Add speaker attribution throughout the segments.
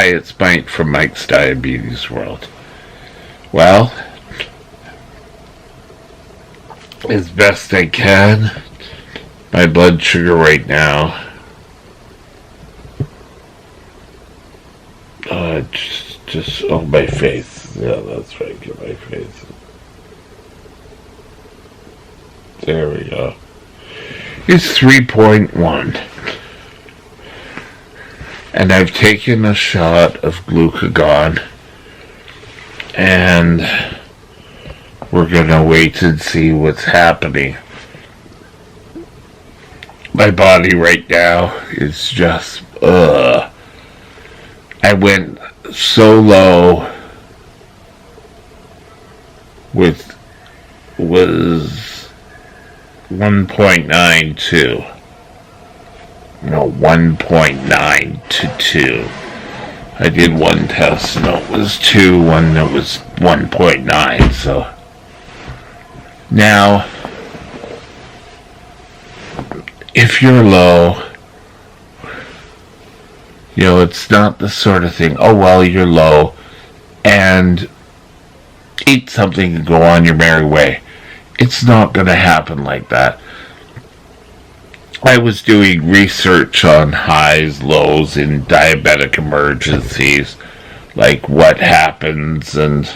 Speaker 1: Hi, it's Mike from Mike's Diabetes World. Well, as best I can, my blood sugar right now, my face. Yeah, that's right, get my face. There we go. It's 3.1. And I've taken a shot of glucagon, and we're gonna wait and see what's happening. My body right now is just, I went so low was 1.92. No, 1.9 to 2. I did one test, and it was 2, one that was 1.9, so. Now, if you're low, it's not the sort of thing, oh, well, you're low, and eat something and go on your merry way. It's not going to happen like that. I was doing research on highs, lows in diabetic emergencies, like what happens and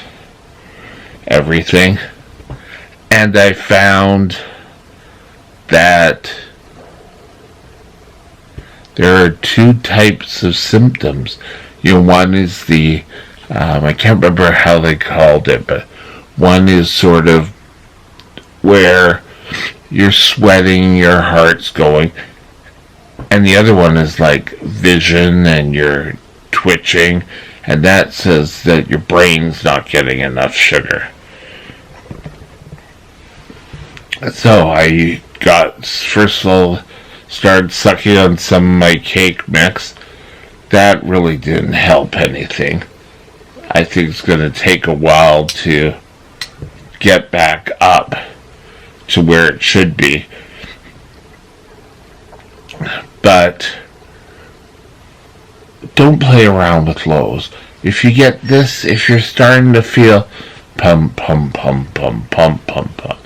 Speaker 1: everything. And I found that there are two types of symptoms. One is the, I can't remember how they called it, but one is sort of where you're sweating, your heart's going, and the other one is like vision and you're twitching, and that says that your brain's not getting enough sugar. So I first of all, started sucking on some of my cake mix. That really didn't help anything. I think it's going to take a while to get back up to where it should be. But don't play around with lows. If you get this, if you're starting to feel pump, pump, pump, pump, pump, pump, pump,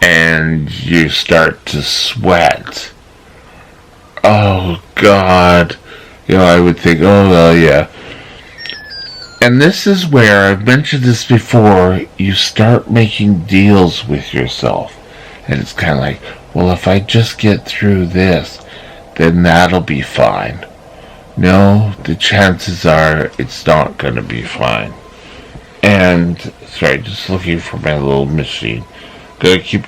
Speaker 1: and you start to sweat, oh God, I would think, oh well, yeah. And this is where, I've mentioned this before, you start making deals with yourself. And it's kind of like, well, if I just get through this, then that'll be fine. No, the chances are it's not going to be fine. And, sorry, just looking for my little machine. Gotta keep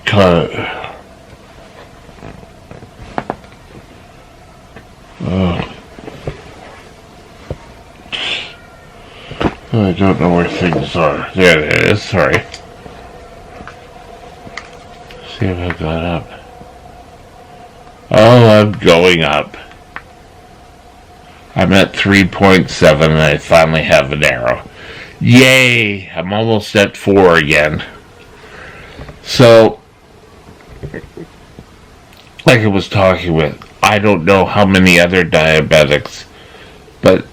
Speaker 1: I don't know where things are. There it is, sorry. See if I got up. Oh, I'm going up. I'm at 3.7 and I finally have an arrow. Yay! I'm almost at 4 again. So, like I was talking with, I don't know how many other diabetics, but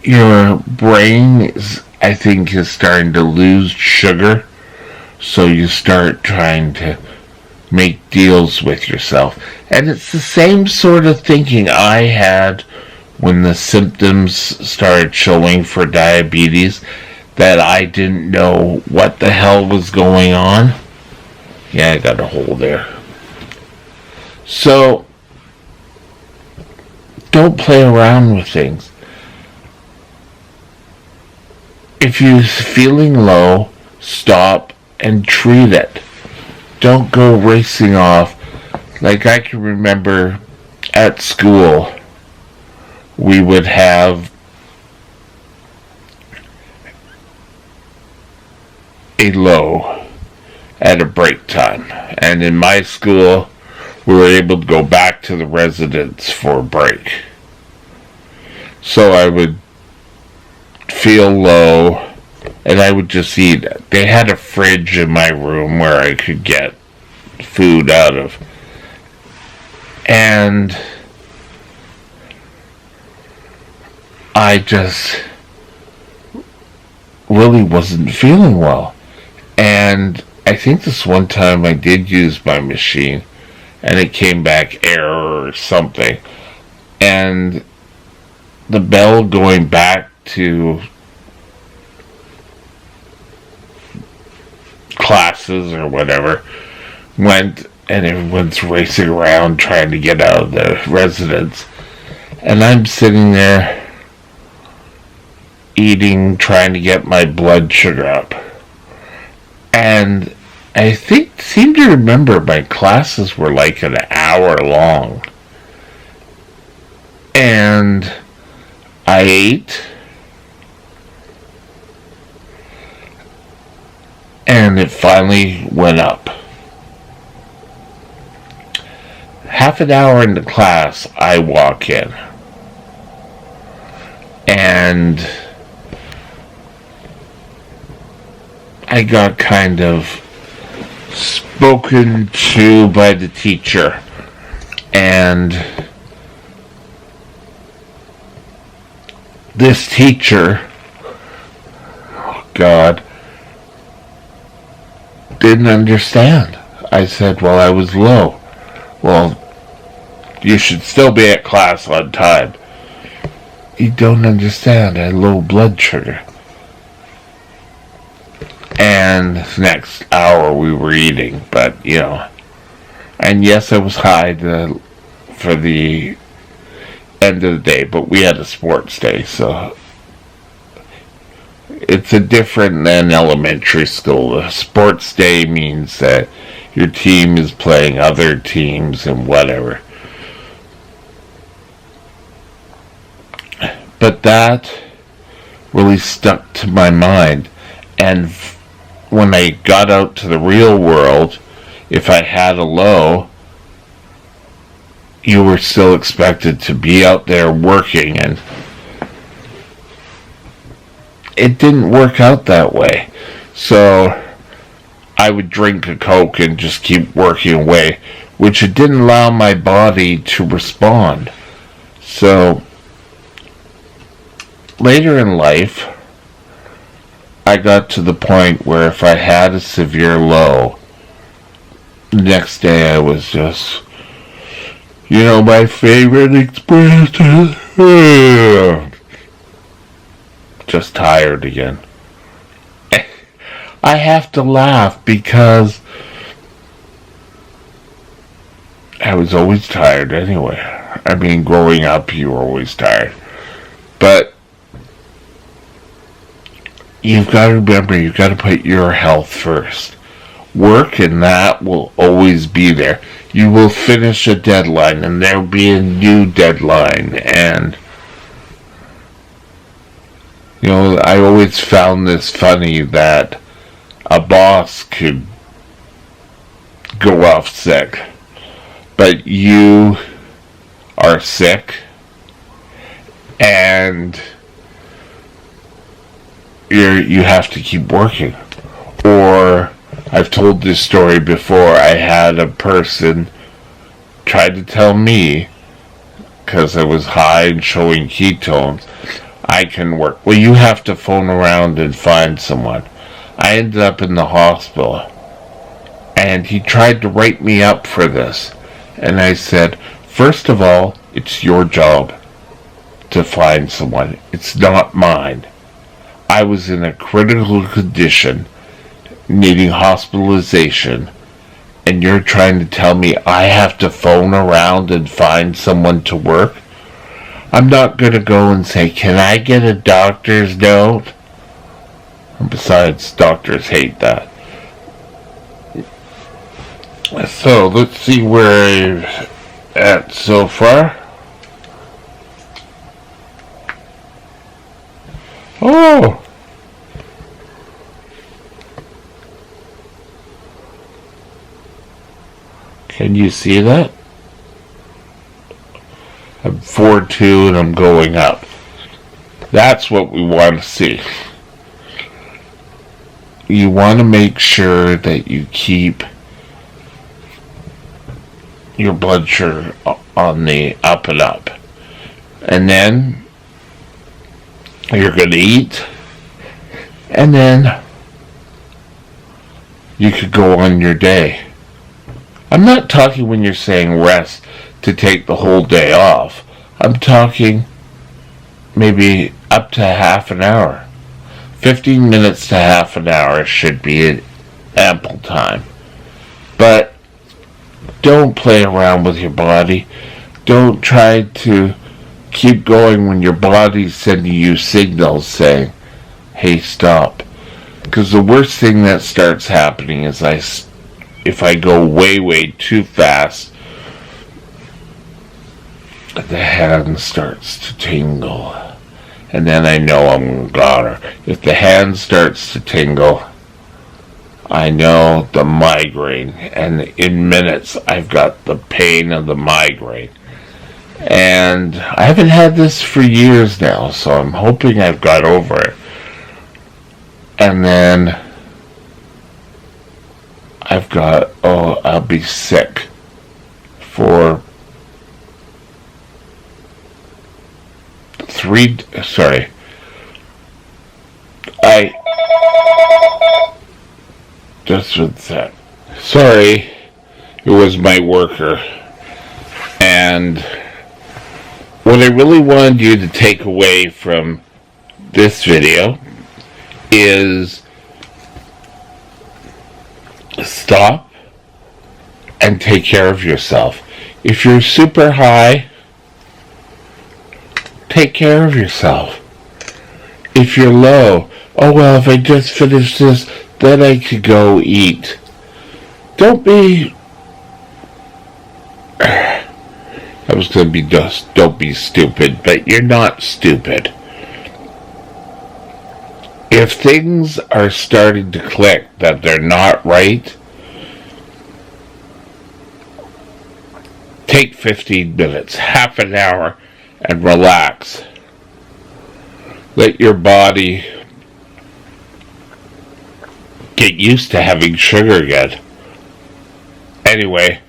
Speaker 1: your brain is, I think, is starting to lose sugar. So you start trying to make deals with yourself. And it's the same sort of thinking I had when the symptoms started showing for diabetes, that I didn't know what the hell was going on. Yeah, I got a hole there. So, don't play around with things. If you're feeling low, stop and treat it. Don't go racing off. Like I can remember at school, we would have a low at a break time. And in my school, we were able to go back to the residence for a break. So I would feel low, and I would just eat. They had a fridge in my room where I could get food out of. And I just really wasn't feeling well. And I think this one time I did use my machine and it came back error or something. And the bell going back to classes or whatever went, and everyone's racing around trying to get out of the residence. And I'm sitting there eating, trying to get my blood sugar up. And I seem to remember my classes were like an hour long. And I ate. And it finally went up. Half an hour into class, I walk in. And I got kind of spoken to by the teacher. And this teacher, oh God, didn't understand. I said, well, I was low. Well, you should still be at class on time. You don't understand. I had low blood sugar. And the next hour we were eating, but, you know. And yes, I was high for the end of the day, but we had a sports day, so it's a different than elementary school. A sports day means that your team is playing other teams and whatever. But that really stuck to my mind. And when I got out to the real world, if I had a low, you were still expected to be out there working, and it didn't work out that way. So I would drink a Coke and just keep working away, which it didn't allow my body to respond. So later in life, I got to the point where if I had a severe low, the next day I was just, you know, my favorite expression, just tired again. I have to laugh because I was always tired anyway. I mean, growing up, you were always tired. But you've got to remember, you've got to put your health first. Work and that will always be there. You will finish a deadline and there'll be a new deadline. And, you know, I always found this funny that a boss could go off sick, but you are sick and you have to keep working. Or I've told this story before. I had a person try to tell me, because I was high and showing ketones, I can work. Well, you have to phone around and find someone. I ended up in the hospital, and he tried to write me up for this. And I said, first of all, it's your job to find someone. It's not mine. I was in a critical condition, needing hospitalization, and you're trying to tell me I have to phone around and find someone to work? I'm not going to go and say, can I get a doctor's note? And besides, doctors hate that. So, let's see where I'm at so far. Oh! Can you see that? I'm 4-2 and I'm going up. That's what we want to see. You want to make sure that you keep your blood sugar on the up and up. And then You're going to eat, and then you could go on your day. I'm not talking when you're saying rest to take the whole day off. I'm talking maybe up to half an hour. 15 minutes to half an hour should be an ample time. But don't play around with your body. Don't try to keep going when your body's sending you signals saying, hey, stop. Because the worst thing that starts happening is if I go way too fast, the hand starts to tingle. And then I know I'm got her. If the hand starts to tingle, I know the migraine. And in minutes, I've got the pain of the migraine. And I haven't had this for years now, so I'm hoping I've got over it. And then I'll be sick for just with that. Sorry, it was my worker. And what I really wanted you to take away from this video is stop and take care of yourself. If you're super high, take care of yourself. If you're low, oh well, if I just finish this, then I could go eat. Don't be I was going to be just, don't be stupid, but you're not stupid. If things are starting to click that they're not right, take 15 minutes, half an hour, and relax. Let your body get used to having sugar again. Anyway,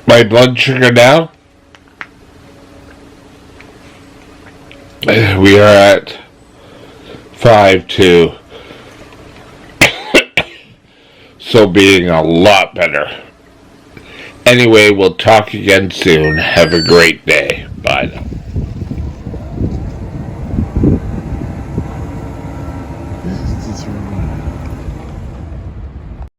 Speaker 1: my blood sugar now, we are at 5.2, so being a lot better. Anyway, we'll talk again soon. Have a great day. Bye now.
Speaker 2: This is